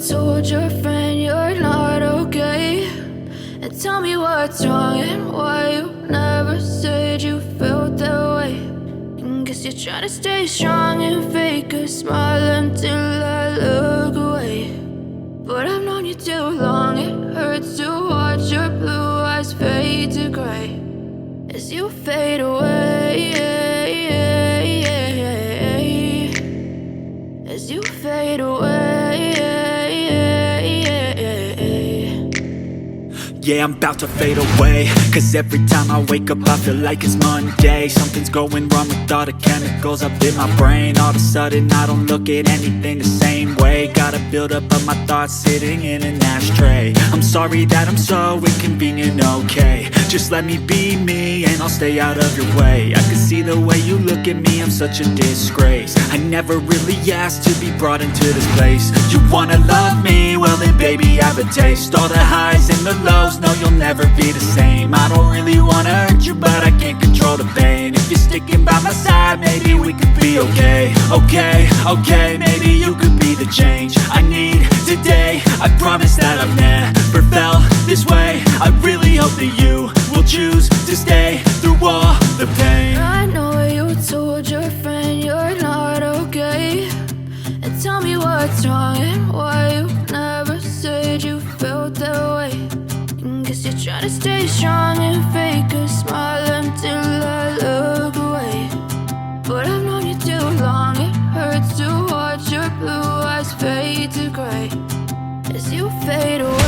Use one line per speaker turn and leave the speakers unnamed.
told your friend you're not okay, and tell me what's wrong and why you never said you felt that way. And guess you're trying to stay strong and fake a smile until I look away. But I've known you too long, it hurts to watch your blue eyes fade to gray as you fade away, as you fade away.
Yeah, I'm about to fade away, cause every time I wake up I feel like it's Monday. Something's going wrong with all the chemicals up in my brain. All of a sudden I don't look at anything the same way. Gotta build up of my thoughts sitting in an ashtray. I'm sorry that I'm so inconvenient, okay. Just let me be me and I'll stay out of your way. I can see the way you look at me, I'm such a disgrace. I never really asked to be brought into this place. You wanna love me? Well then baby I have a taste. All the highs and the lows, no you'll never be the same. I don't really wanna hurt you but I can't control the pain. If you're sticking by my side maybe we could be okay. Okay, maybe you could be the change I need today. I promise that I've never felt this way. I really hope that you will choose to stay through all the pain.
I know you told your friend you're not okay, and tell me what's wrong and why you never said you felt that way. And guess you're trying to stay strong and fake a smile until I look away. But I've known you too long, it hurts to watch your blue eyes fade to gray as you fade away.